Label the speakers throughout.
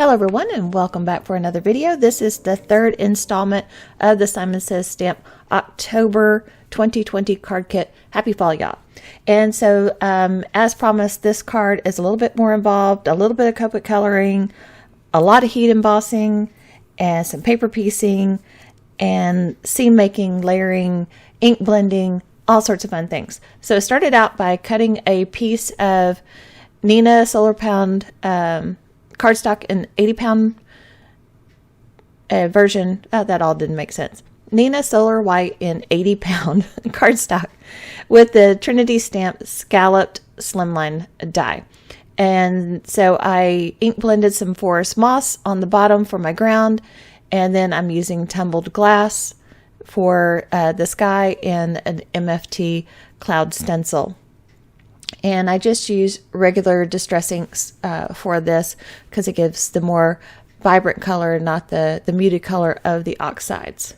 Speaker 1: Hello everyone and welcome back for another video. This is the third installment of the Simon Says Stamp October 2020 card kit. Happy fall, y'all. And so as promised, this card is a little bit more involved, a little bit of Copic coloring, a lot of heat embossing, and some paper piecing, and seam making, layering, ink blending, all sorts of fun things. So it started out by cutting a piece of Neenah Solar Pound cardstock in 80-pound version. That all didn't make sense. Neenah Solar White in 80-pound cardstock with the Trinity stamp scalloped slimline die. And so I ink blended some forest moss on the bottom for my ground, and then I'm using tumbled glass for the sky and an MFT cloud stencil. And I just use regular distress inks for this because it gives the more vibrant color, not the muted color of the oxides.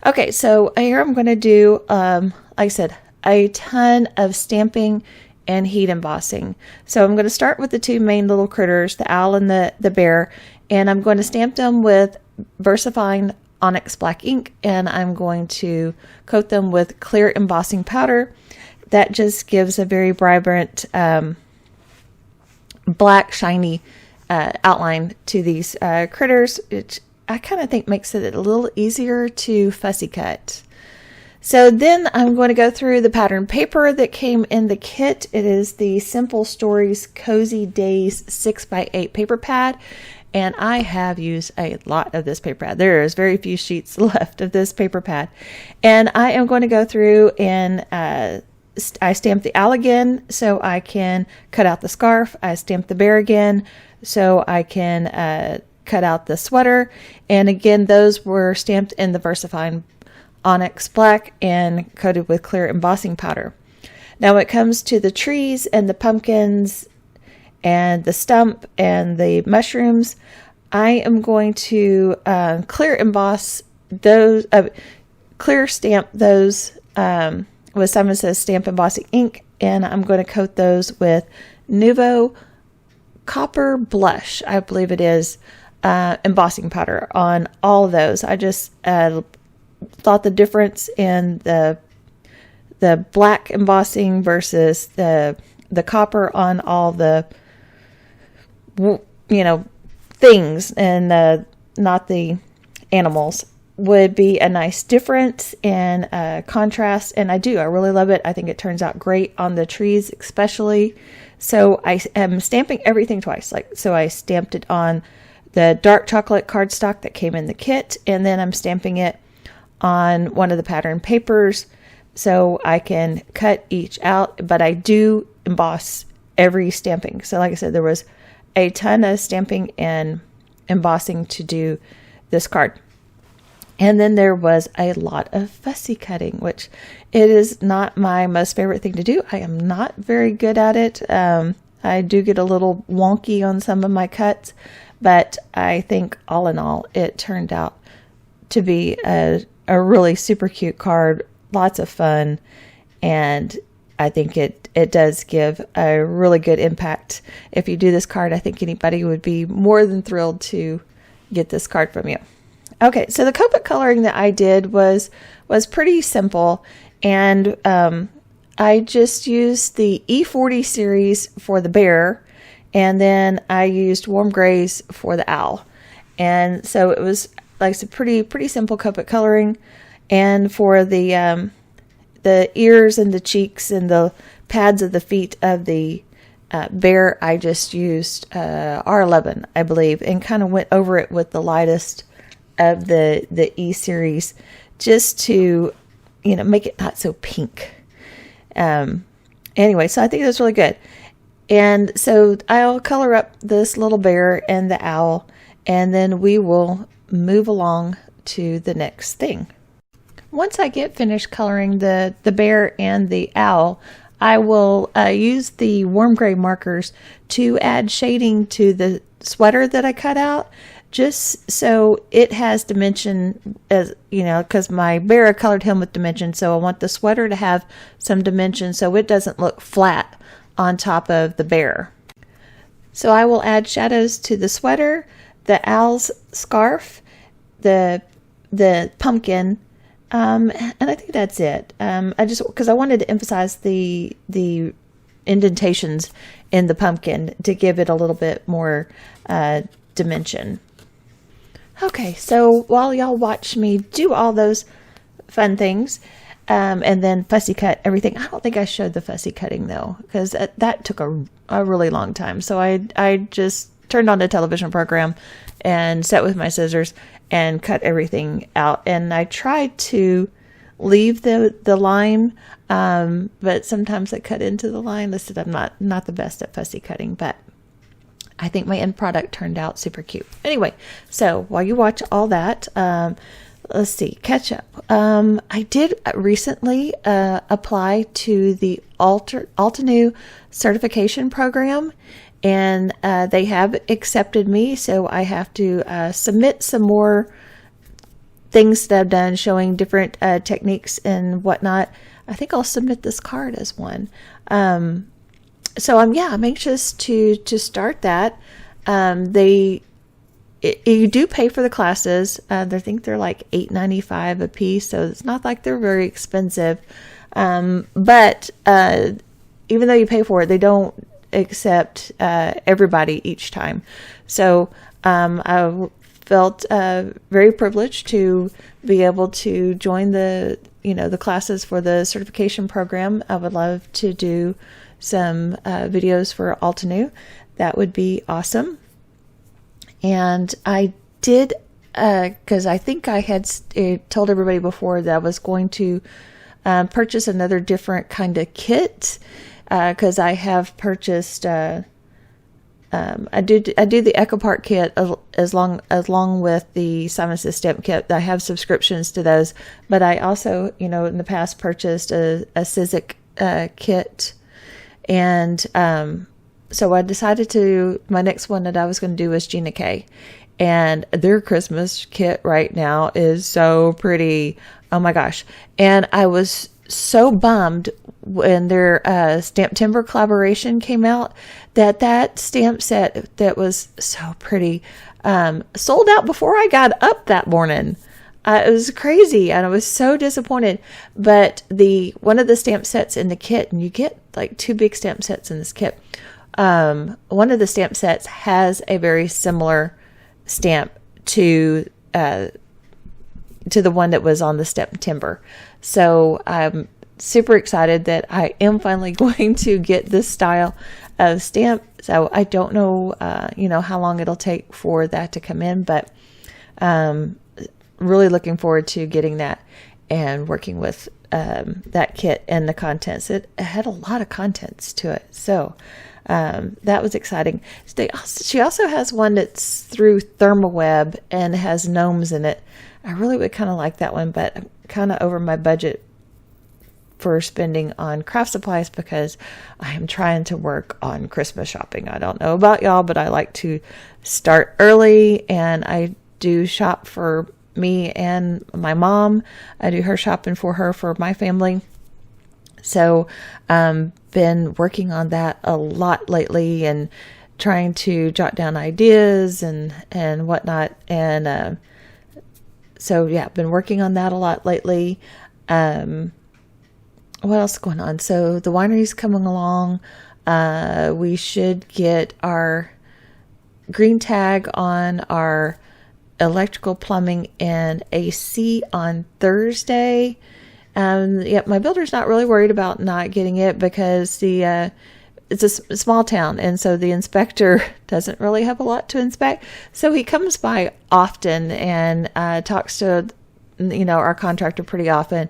Speaker 1: Okay, so here I'm going to do, like I said, a ton of stamping and heat embossing. So I'm going to start with the two main little critters, the owl and the bear, and I'm going to stamp them with VersaFine Onyx Black ink, and I'm going to coat them with clear embossing powder. That just gives a very vibrant black shiny outline to these critters, which I kind of think makes it a little easier to fussy cut. So then I'm going to go through the pattern paper that came in the kit. It is the Simple Stories Cozy Days 6x8 paper pad, and I have used a lot of this paper pad. There is very few sheets left of this paper pad, and I am going to go through and I stamped the owl again so I can cut out the scarf. I stamped the bear again so I can cut out the sweater. And again, those were stamped in the VersaFine Onyx Black and coated with clear embossing powder. Now when it comes to the trees and the pumpkins and the stump and the mushrooms, I am going to clear emboss those, clear stamp those with Simon Says Stamp Embossing ink, and I'm going to coat those with Nuvo Copper Blush, I believe it is, embossing powder on all of those. I just thought the difference in the black embossing versus the copper on all the things and not the animals would be a nice difference in contrast, and I really love it. I think it turns out great on the trees especially. So I am stamping everything twice. So I stamped it on the dark chocolate cardstock that came in the kit, and then I'm stamping it on one of the pattern papers so I can cut each out, but I do emboss every stamping. So like I said, there was a ton of stamping and embossing to do this card. And then there was a lot of fussy cutting, which it is not my most favorite thing to do. I am not very good at it. I do get a little wonky on some of my cuts, but I think all in all, it turned out to be a really super cute card, lots of fun, and I think it does give a really good impact. If you do this card, I think anybody would be more than thrilled to get this card from you. Okay, so the Copic coloring that I did was pretty simple, and I just used the E40 series for the bear, and then I used warm grays for the owl. And so it was like some pretty simple Copic coloring. And for the ears and the cheeks and the pads of the feet of the bear, I just used R11, I believe, and kind of went over it with the lightest of the E series just to make it not so pink. Anyway, so I think that's really good. And so I'll color up this little bear and the owl, and then we will move along to the next thing. Once I get finished coloring the bear and the owl, I will use the warm gray markers to add shading to the sweater that I cut out, just so it has dimension, as because my bear, I colored him with dimension, so I want the sweater to have some dimension so it doesn't look flat on top of the bear. So I will add shadows to the sweater, the owl's scarf, the pumpkin, and I think that's it. Because I wanted to emphasize the indentations in the pumpkin to give it a little bit more dimension. Okay, so while y'all watch me do all those fun things, and then fussy cut everything, I don't think I showed the fussy cutting though, because that took a really long time. So I just turned on the television program and sat with my scissors and cut everything out. And I tried to leave the line, but sometimes I cut into the line. Listen, I'm not the best at fussy cutting, but I think my end product turned out super cute. Anyway, so while you watch all that, let's see, catch up. I did recently apply to the Altenew Certification program, and they have accepted me, so I have to submit some more things that I've done showing different techniques and whatnot. I think I'll submit this card as one. So I'm anxious to start that. You do pay for the classes. I think they're like $8.95 a piece, so it's not like they're very expensive. But even though you pay for it, they don't accept everybody each time. So I felt very privileged to be able to join the classes for the certification program. I would love to do some videos for Altenew. That would be awesome. And I did, because I think I had told everybody before that I was going to purchase another different kind of kit, because I have purchased, I do the EcoPart kit along with the Simon Says Stamp kit. I have subscriptions to those, but I also, in the past purchased a Sizzix kit. And so I decided my next one that I was going to do was Gina K. And their Christmas kit right now is so pretty. Oh my gosh. And I was so bummed when their Stamp Timber collaboration came out that stamp set that was so pretty sold out before I got up that morning. It was crazy, and I was so disappointed. But one of the stamp sets in the kit, and you get like 2 big stamp sets in this kit. One of the stamp sets has a very similar stamp to the one that was on the Stamp Timber. So I'm super excited that I am finally going to get this style of stamp. So I don't know, how long it'll take for that to come in, but really looking forward to getting that and working with that kit and the contents. It had a lot of contents to it, so that was exciting. She also has one that's through ThermaWeb and has gnomes in it. I really would kind of like that one, but I'm kind of over my budget for spending on craft supplies because I am trying to work on Christmas shopping. I don't know about y'all, but I like to start early, and I do shop for me and my mom. I do her shopping for her, for my family. So been working on that a lot lately and trying to jot down ideas and whatnot. And been working on that a lot lately. What else is going on? So the winery's coming along. We should get our green tag on our electrical, plumbing, and AC on Thursday. My builder's not really worried about not getting it because it's a small town, and so the inspector doesn't really have a lot to inspect. So he comes by often and talks to our contractor pretty often,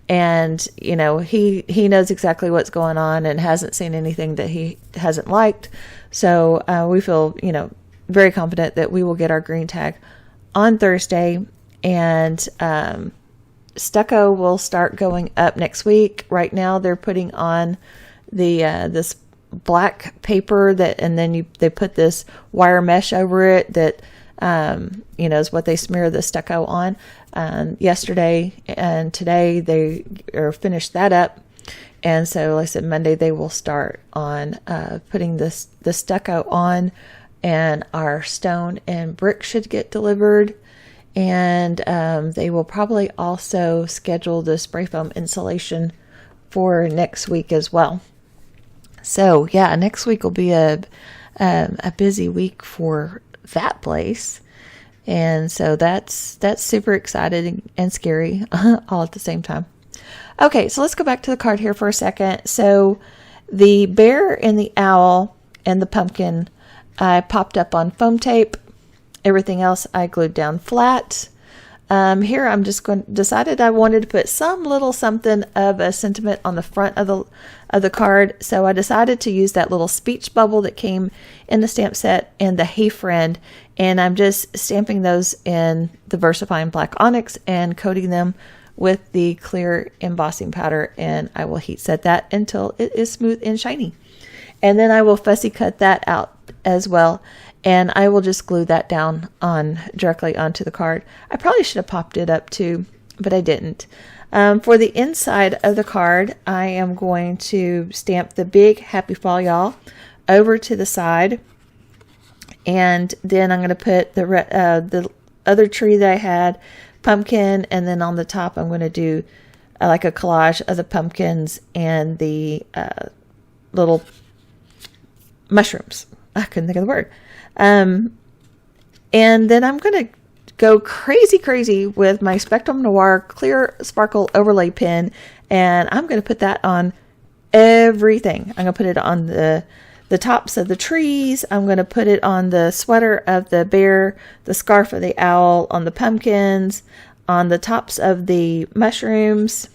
Speaker 1: and he knows exactly what's going on and hasn't seen anything that he hasn't liked. So we feel very confident that we will get our green tag on Thursday, and stucco will start going up next week. Right now they're putting on this black paper and then they put this wire mesh over it that is what they smear the stucco on. Yesterday and today they finished that up, and so like I said, Monday they will start on putting the stucco on. and our stone and brick should get delivered. And they will probably also schedule the spray foam installation for next week as well. So yeah, next week will be a busy week for that place. And so that's super exciting and scary all at the same time. Okay, so let's go back to the card here for a second. So the bear and the owl and the pumpkin, I popped up on foam tape. Everything else I glued down flat. Here I'm just decided I wanted to put some little something of a sentiment on the front of the card. So I decided to use that little speech bubble that came in the stamp set and the Hey Friend. And I'm just stamping those in the VersaFine Black Onyx and coating them with the clear embossing powder. And I will heat set that until it is smooth and shiny. And then I will fussy cut that out as well. And I will just glue that down directly onto the card. I probably should have popped it up too, but I didn't. For the inside of the card, I am going to stamp the big Happy Fall Y'all over to the side. And then I'm going to put the other tree that I had, pumpkin, and then on the top I'm going to do like a collage of the pumpkins and the little mushrooms. I couldn't think of the word. And then I'm going to go crazy with my Spectrum Noir Clear Sparkle Overlay pen. And I'm going to put that on everything. I'm going to put it on the tops of the trees. I'm going to put it on the sweater of the bear, the scarf of the owl, on the pumpkins, on the tops of the mushrooms.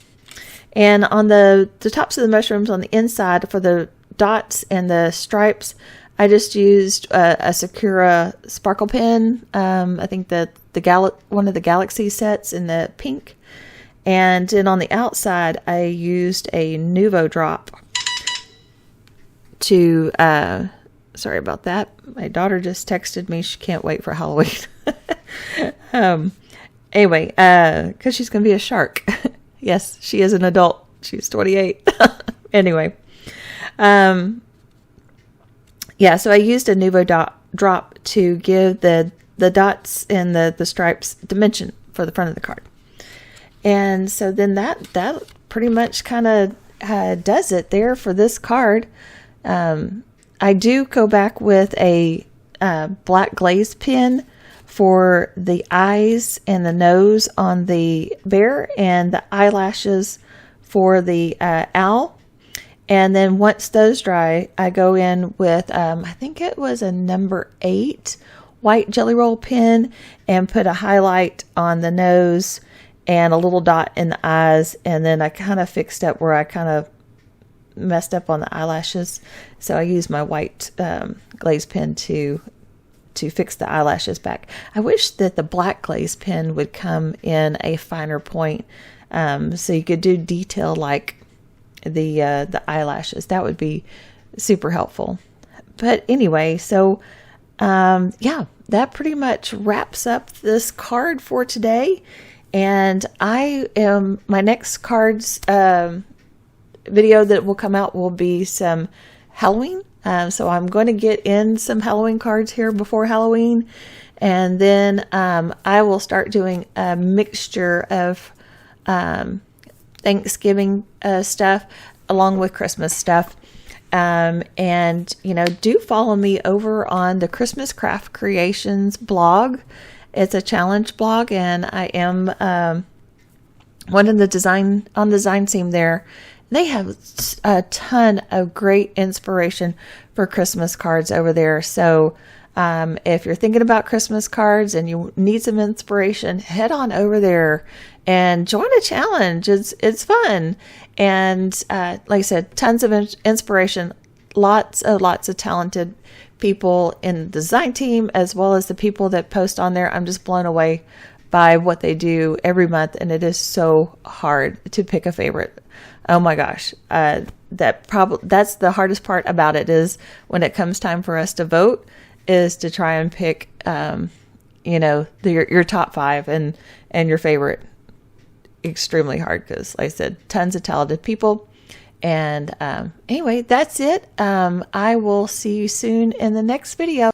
Speaker 1: And on the tops of the mushrooms on the inside for the dots and the stripes, I just used a Sakura sparkle pen. I think one of the Galaxy sets in the pink. And then on the outside, I used a Nuvo drop to, sorry about that. My daughter just texted me. She can't wait for Halloween. Anyway, because she's going to be a shark. Yes, she is an adult. She's 28. Anyway. Yeah, so I used a Nuvo drop to give the dots and the stripes dimension for the front of the card. And so then that pretty much kind of does it there for this card. I do go back with a black glaze pen for the eyes and the nose on the bear and the eyelashes for the owl. And then once those dry, I go in with, I think it was a number 8 white Jelly Roll pen and put a highlight on the nose and a little dot in the eyes. And then I kind of fixed up where I kind of messed up on the eyelashes. So I used my white glaze pen to fix the eyelashes back. I wish that the black glaze pen would come in a finer point so you could do detail like the eyelashes. That would be super helpful. But anyway, so yeah, that pretty much wraps up this card for today. And my next cards video that will come out will be some Halloween. So I'm going to get in some Halloween cards here before Halloween. And then I will start doing a mixture of Thanksgiving stuff along with Christmas stuff. And, do follow me over on the Christmas Craft Creations blog. It's a challenge blog, and I am one of the design team there. They have a ton of great inspiration for Christmas cards over there. So if you're thinking about Christmas cards and you need some inspiration, head on over there and join a challenge. It's fun. And like I said, tons of inspiration, lots of talented people in the design team, as well as the people that post on there. I'm just blown away by what they do every month. And it is so hard to pick a favorite. Oh my gosh. That's the hardest part about it, is when it comes time for us to vote, is to try and pick, your top 5 and your favorite. Extremely hard because, like I said, tons of talented people. And anyway, that's it. I will see you soon in the next video.